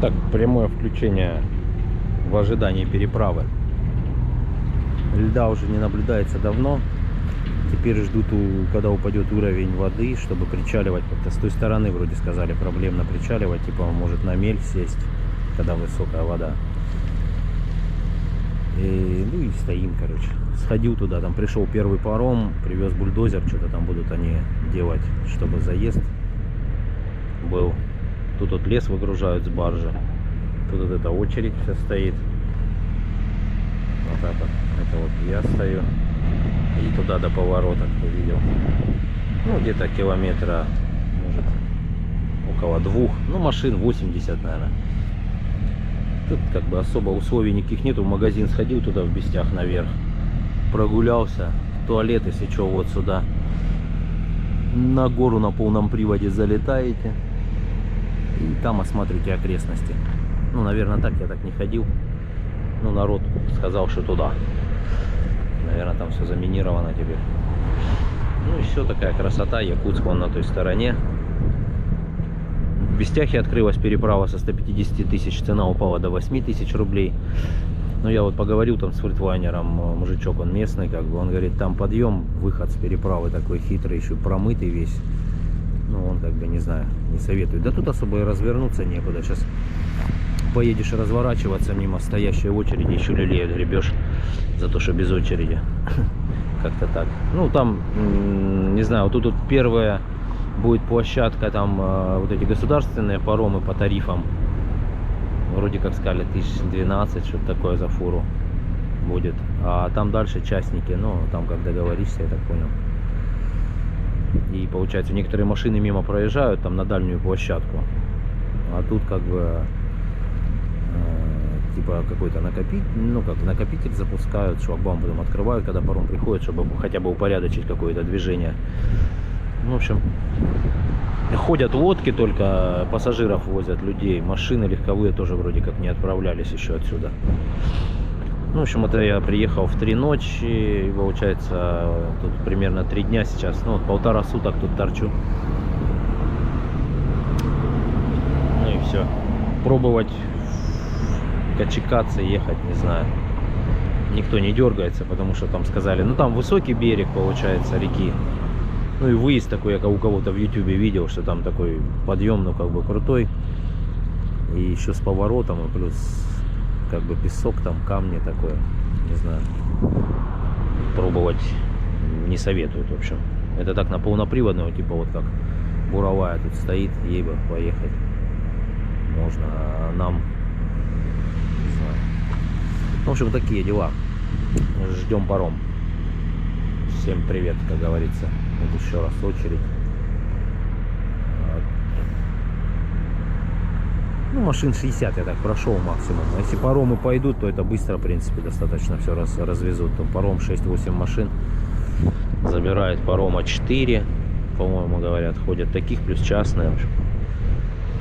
Так, прямое включение в ожидании переправы. Льда уже не наблюдается давно. Теперь ждут, когда упадет уровень воды, чтобы причаливать. Как-то с той стороны вроде сказали, проблемно причаливать. Типа может на мель сесть, когда высокая вода. Ну и стоим, короче. Сходил туда, там пришел первый паром, привез бульдозер, что-то там будут они делать, чтобы заезд был. Тут вот лес выгружают с баржи. Тут вот эта очередь вся стоит. Вот так вот. Это вот я стою. И туда до поворота, кто видел. Ну, где-то километра, может, около 2. Ну, машин 80, наверное. Тут как бы особо условий никаких нету. В магазин сходил туда в Бестях наверх. Прогулялся. В туалет, если что, вот сюда. На гору на полном приводе залетаете. И там осматриваете окрестности. Ну, наверное, так я так не ходил. Ну, народ сказал, что туда. Наверное, там все заминировано теперь. Ну и все, такая красота. Якутск вон на той стороне. В Бестяхе открылась переправа со 150 тысяч. Цена упала до 8 тысяч рублей. Но я вот поговорил там с фритлайнером. Мужичок, он местный, как бы. Он говорит, там подъем, выход с переправы такой хитрый, еще промытый весь. Ну, он как бы, не знаю, не советует. Да тут особо и развернуться некуда. Сейчас поедешь разворачиваться мимо стоящей очереди, еще люлей отгребешь за то, что без очереди. Как-то так. Ну, там, не знаю, вот тут вот первая будет площадка, там вот эти государственные паромы по тарифам. Вроде как сказали 1012, что-то такое за фуру будет. А там дальше частники, ну, там как договоришься, я так понял. И получается, некоторые машины мимо проезжают там на дальнюю площадку. А тут как бы типа какой-то накопитель, ну как накопитель запускают, шлагбаум потом открывают, когда паром приходит, чтобы хотя бы упорядочить какое-то движение. В общем, ходят лодки, только пассажиров возят, людей. Машины легковые тоже вроде как не отправлялись еще отсюда. Ну, в общем, это я приехал в 3 ночи, и получается, тут примерно 3 дня сейчас, ну, вот 1,5 суток тут торчу. Ну и все. Пробовать качекаться, ехать, не знаю. Никто не дергается, потому что там сказали, ну, там высокий берег, получается, реки. Ну и выезд такой, я у кого-то в ютубе видел, что там такой подъем, ну, как бы крутой. И еще с поворотом, и плюс как бы песок, там камни такое, не знаю, пробовать не советуют, в общем. Это так на полноприводную, типа вот как буровая тут стоит, ей бы поехать можно, а нам не знаю. В общем, такие дела. Ждем паром. Всем привет, как говорится. Вот еще раз очередь. Ну, машин 60 я так прошел максимум. А если паромы пойдут, то это быстро, в принципе, достаточно все развезут. Там паром 6-8 машин забирает, парома 4, по-моему, говорят, ходят таких, плюс частные. В общем,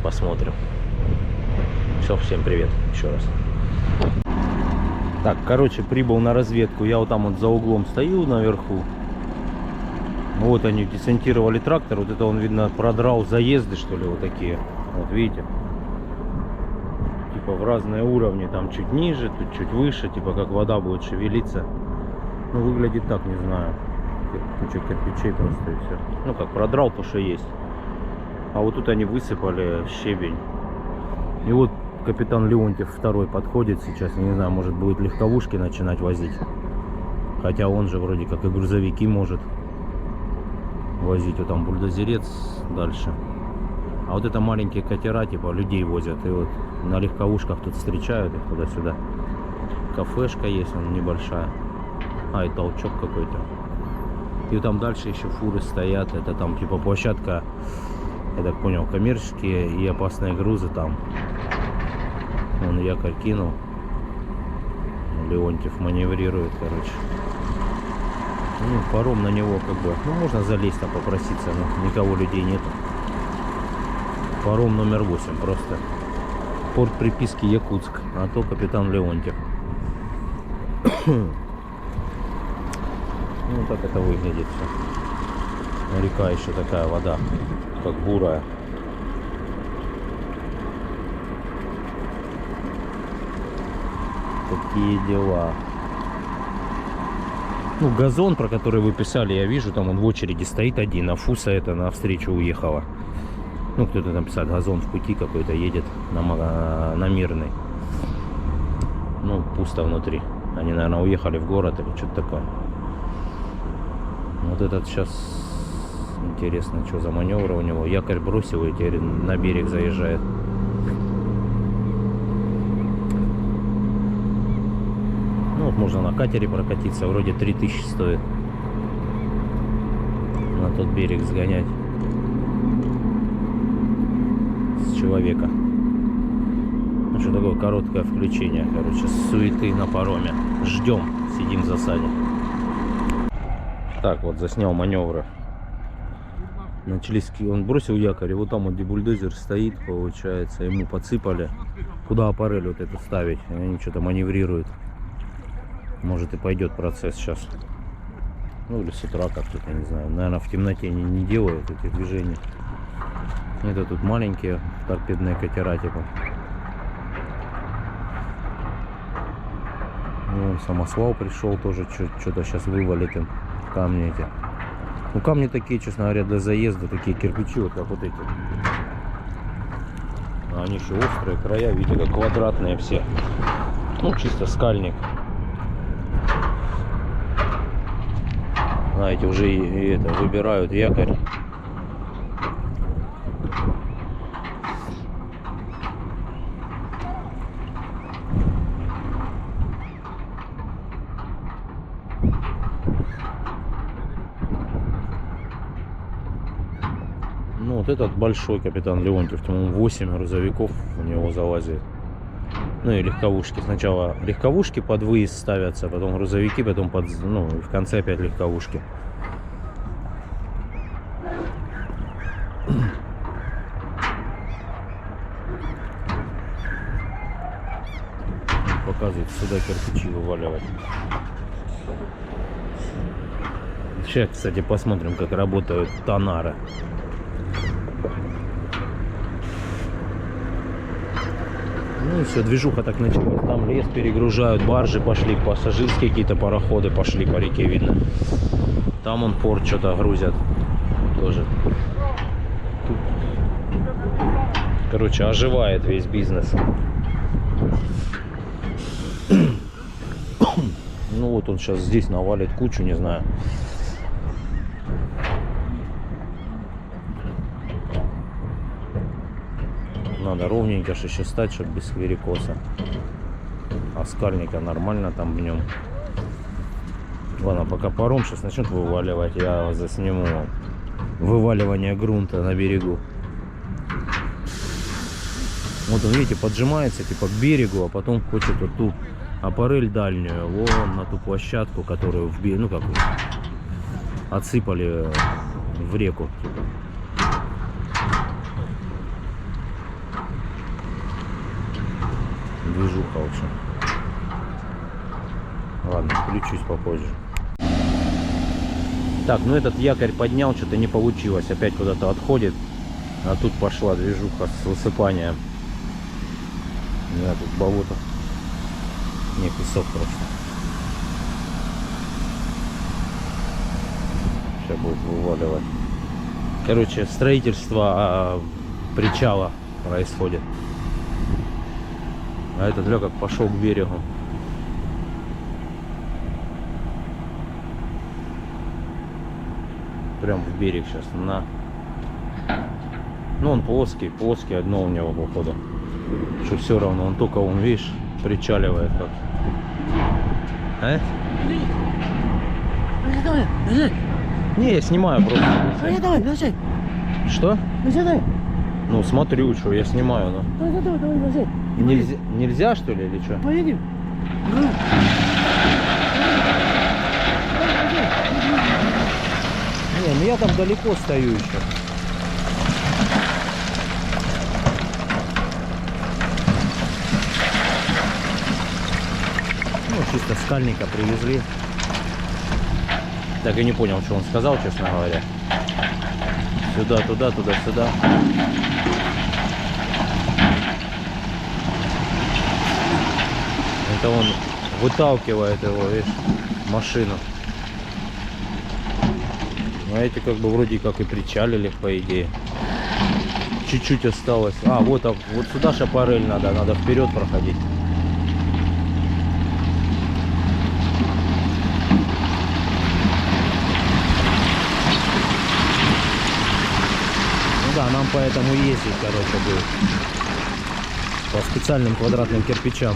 посмотрим. Все, всем привет еще раз. Так, короче, прибыл на разведку. Я вот там вот за углом стою наверху. Вот они десантировали трактор. Вот это он, видно, продрал заезды, что ли, вот такие. Вот видите? В разные уровни, там чуть ниже, тут чуть выше, типа как вода будет шевелиться. Ну, выглядит так, не знаю, куча кирпичей просто и все. Ну, как продрал то, что есть. А вот тут они высыпали щебень. И вот капитан Леонтьев второй подходит сейчас, я не знаю, может будет легковушки начинать возить. Хотя он же вроде как и грузовики может возить. Вот там бульдозерец дальше. А вот это маленькие катера, типа людей возят. И вот на легковушках тут встречают их туда-сюда. Кафешка есть, он небольшая. А, и толчок какой-то. И вот там дальше еще фуры стоят. Это там типа площадка, я так понял, коммерческие и опасные грузы там. Он якорь кинул. Леонтьев маневрирует, короче. Ну, паром на него как бы. Ну, можно залезть там попроситься, но никого людей нету. Паром номер 8 просто. Порт приписки Якутск. А то капитан Леонтьев. Ну, так это выглядит все. Река еще такая, вода, как бурая. такие дела. Ну, газон, про который вы писали, я вижу, там он в очереди стоит один, а Фуса это навстречу уехала. Ну, кто-то там писал, газон в пути какой-то едет на Мирный. Ну, пусто внутри. Они, наверное, уехали в город или что-то такое. Вот этот сейчас интересно, что за маневры у него. Якорь бросил и теперь на берег заезжает. Ну, вот можно на катере прокатиться, вроде 3000 стоит. На тот берег сгонять. С человека. Ну, что такое короткое включение, короче, суеты на пароме. Ждем, сидим в засаде. Так, вот заснял маневры. Начались, он бросил якорь, и вот там вот где бульдозер стоит, получается, ему подсыпали. Куда аппарель вот это ставить? Они что-то маневрируют. Может и пойдет процесс сейчас. Ну или с утра как-то, я не знаю. Наверное, в темноте не делают эти движения. Это тут маленькие торпедные катера типа. Ну, самосвал пришел тоже, что-то сейчас вывалит им камни эти. Ну, камни такие, честно говоря, для заезда, такие кирпичи, вот как вот эти. А они еще острые, края, видите, как квадратные все. Ну, чисто скальник. Знаете, уже и это, выбирают якорь. Ну, вот этот большой капитан Леонтьев, там 8 грузовиков у него залазит. Ну и легковушки. Сначала легковушки под выезд ставятся, потом грузовики, потом под, ну, и в конце опять легковушки. Показывает, сюда кирпичи вываливать. Сейчас, кстати, посмотрим, как работают тонары. Ну и все, движуха так началась. Там лес перегружают, баржи пошли, пассажирские какие-то пароходы пошли по реке, видно. Там он порт что-то грузят тоже. Тут, короче, оживает весь бизнес. Ну вот он сейчас здесь навалит кучу, не знаю. Надо ровненько еще стать, чтобы без варикоса. А скальника нормально там в нем. Ладно, пока паром сейчас начнет вываливать, я засниму вываливание грунта на берегу. Вот он, видите, поджимается типа к берегу, а потом хочет вот ту аппарель дальнюю, вон на ту площадку, которую в берег, ну как отсыпали в реку. Типа. Движуха, в общем. Ладно, включусь попозже. Так, ну этот якорь поднял, что-то не получилось. Опять куда-то отходит. А тут пошла движуха с высыпанием. Да, тут болото. Не, песок просто. Сейчас будет вываливать. Короче, строительство причала происходит. А этот лёг как пошел к берегу. Прям в берег сейчас. На. Ну он плоский, одно у него походу. Что все равно, он только, он, видишь, причаливает как. А? Не, я снимаю просто. Что? Ну смотрю, что я снимаю, но. Нельзя что ли или что? Поедем. Не, ну я там далеко стою еще. Ну, чисто скальника привезли. Так и не понял, что он сказал, честно говоря. Сюда, туда, туда, сюда. Это он выталкивает его, видишь, машину. А эти как бы вроде как и причалили, по идее. Чуть-чуть осталось. А, вот сюда шапарель надо вперед проходить. Ну да, нам поэтому ездить, короче, будет. По специальным квадратным кирпичам.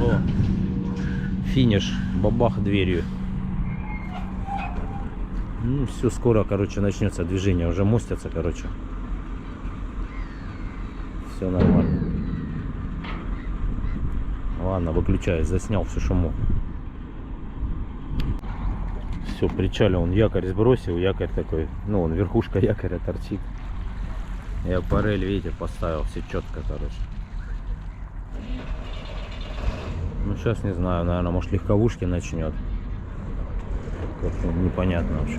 О, финиш, бабах дверью. Ну все, скоро, короче, начнется движение, уже мостятся, короче. Все нормально. Ладно, выключаюсь, заснял всю шуму. Все, причалил, он якорь сбросил, якорь такой, ну, он верхушка якоря торчит. Я парель, видите, поставил, все четко, короче. Ну, сейчас не знаю, наверное, может, легковушки начнет. Как-то непонятно вообще.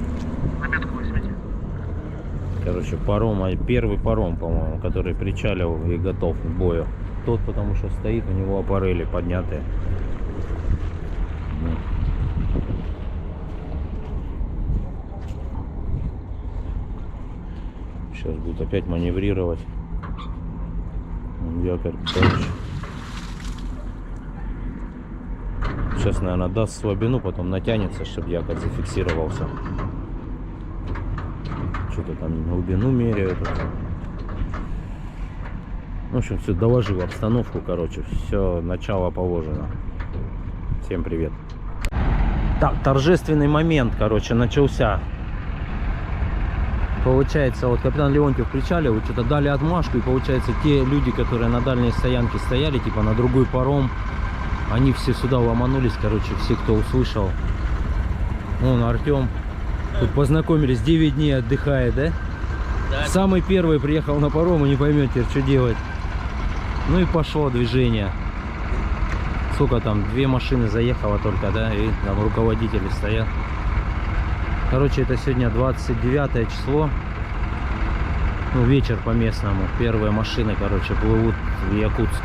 Короче, паром, первый паром, по-моему, который причалил и готов к бою. Тот, потому что стоит, у него аппарели поднятые. Сейчас будет опять маневрировать. Якорь дальше. Сейчас, наверное, даст слабину, потом натянется, чтобы якорь зафиксировался. Что-то там глубину меряют. В общем, все, доложил обстановку, короче, все, начало положено. Всем привет. Так, торжественный момент, короче, начался. Получается, вот капитан Леонтьев причалил, вот что-то дали отмашку, и получается, те люди, которые на дальней стоянке стояли, типа на другой паром, они все сюда ломанулись, короче, все, кто услышал. Вон Артем. Тут познакомились, 9 дней отдыхает, да? Да. Самый первый приехал на паром, и не поймете, что делать. Ну и пошло движение. Сколько там, 2 машины заехало только, да, и там руководители стоят. Короче, это сегодня 29 число. Ну, вечер по местному. Первые машины, короче, плывут в Якутск.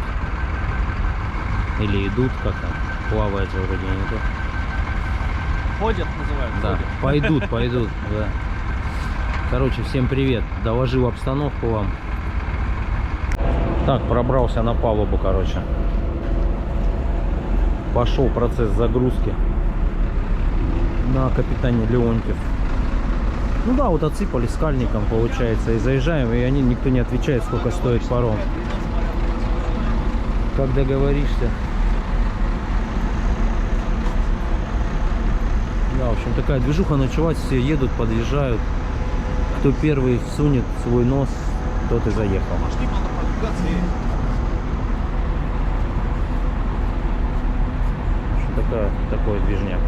Или идут, как там, плавают вроде не то. Ходят, называют. Да, ходят. пойдут, да. Короче, всем привет. Доложил обстановку вам. Так, пробрался на палубу, короче. Пошел процесс загрузки на капитане Леонтьев. Ну да, вот отсыпали скальником, получается, и заезжаем, и никто не отвечает, сколько стоит паром. Как договоришься. Да, в общем, такая движуха началась, все едут, подъезжают. Кто первый сунет свой нос, тот и заехал. В общем, такой движняк.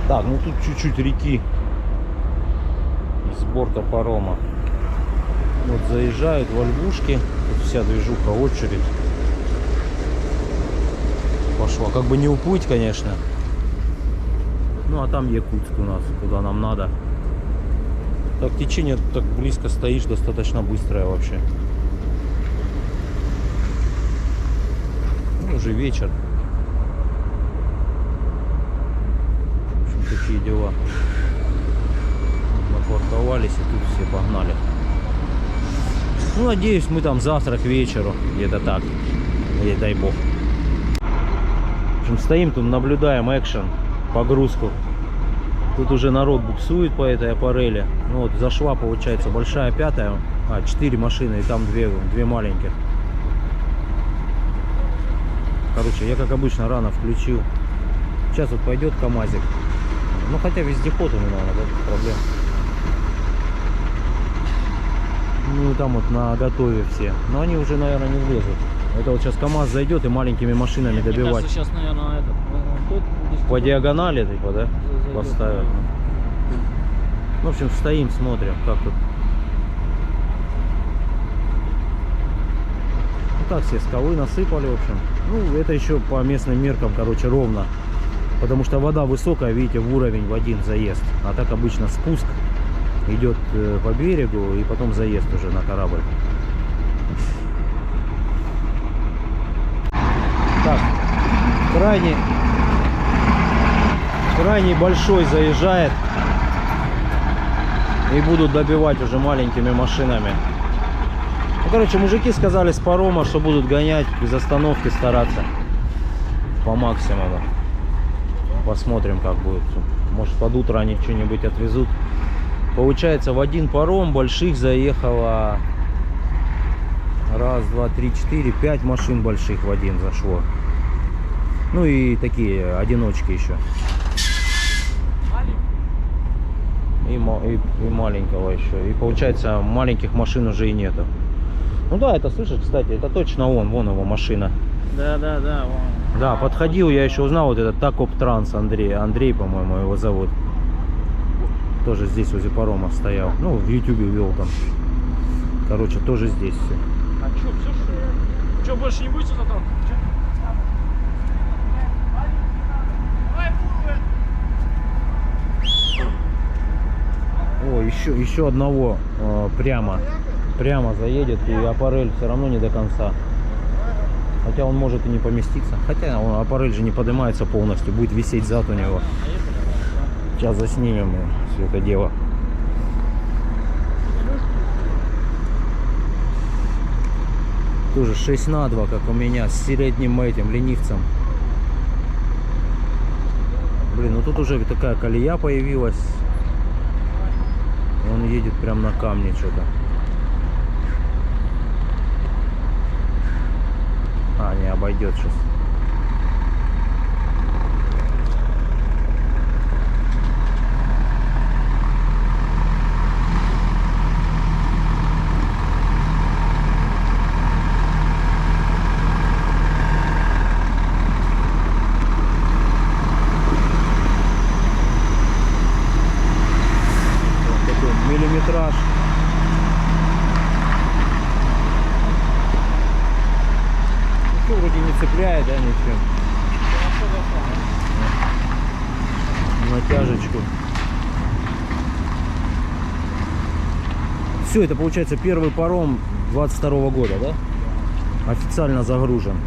Так, ну тут чуть-чуть реки с борта парома. Вот заезжают во львушки, тут вся движуха, очередь пошла. Как бы не уплыть, конечно. Ну а там Якутск у нас, куда нам надо. Так, течение так близко стоишь, достаточно быстрое вообще. Ну, уже вечер. В общем, такие дела. Напарковались и тут все погнали. Ну, надеюсь, мы там завтра к вечеру, где-то так, или дай бог. В общем, стоим тут, наблюдаем экшен, погрузку. Тут уже народ буксует по этой аппарели. Ну вот, зашла, получается, большая пятая, 4 машины, и там 2 маленьких. Короче, я, как обычно, рано включил. Сейчас вот пойдет КамАЗик. Ну, хотя вездеход у меня, да, проблем. Ну и там вот на готове все. Но они уже, наверное, не влезут. Это вот сейчас КамАЗ зайдет и маленькими машинами добивать. Мне кажется, сейчас, наверное, по диагонали, типа, да? Поставят. В общем, стоим, смотрим, как тут. Так, все скалы насыпали, в общем. Ну, это еще по местным меркам, короче, ровно. Потому что вода высокая, видите, в уровень в один заезд. А так обычно спуск идет по берегу и потом заезд уже на корабль. Так, крайний большой заезжает. И будут добивать уже маленькими машинами. Ну, короче, мужики сказали с парома, что будут гонять без остановки, стараться по максимуму. Посмотрим, как будет. Может, под утро они что-нибудь отвезут. Получается, в один паром больших заехало 1, 2, 3, 4, 5 машин больших в один зашло. Ну и такие одиночки еще. И маленького еще. И получается, маленьких машин уже и нету. Ну да, это слышишь, кстати, это точно он, вон его машина. Да. Вон. Да, подходил, я еще узнал, вот этот Такоп Транс Андрей, по-моему, его зовут. Тоже здесь возле парома стоял. Ну, в ютубе вел там. Короче, тоже здесь все. А что, все что ли? Что, больше не будете заталкивать? О, еще одного прямо заедет, и аппарель все равно не до конца. Хотя он может и не поместиться. Хотя аппарель же не поднимается полностью, будет висеть зад у него. Сейчас заснимем все это дело. Тоже 6×2, как у меня, с средним этим ленивцем. Блин, ну тут уже такая колея появилась. Он едет прям на камне что-то. А, не обойдет сейчас. Миллиметраж. Ну, вроде не цепляет, да, ничем. Натяжечку. Все, это получается первый паром 22 года, да? Официально загружен.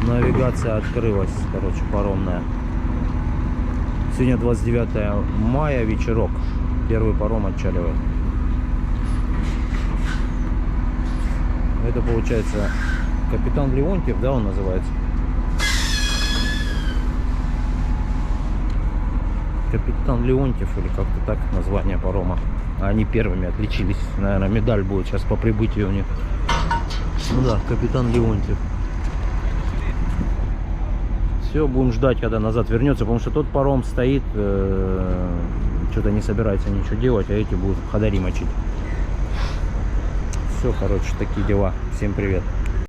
Навигация открылась, короче, паромная. Сегодня 29 мая, вечерок. Первый паром отчаливает. Это получается капитан Леонтьев, да, он называется? Капитан Леонтьев, или как-то так название парома. Они первыми отличились. Наверное, медаль будет сейчас по прибытию у них. Ну да, капитан Леонтьев. Все, будем ждать, когда назад вернется, потому что тот паром стоит, что-то не собирается ничего делать, а эти будут ходори мочить. Все, короче, такие дела. Всем привет.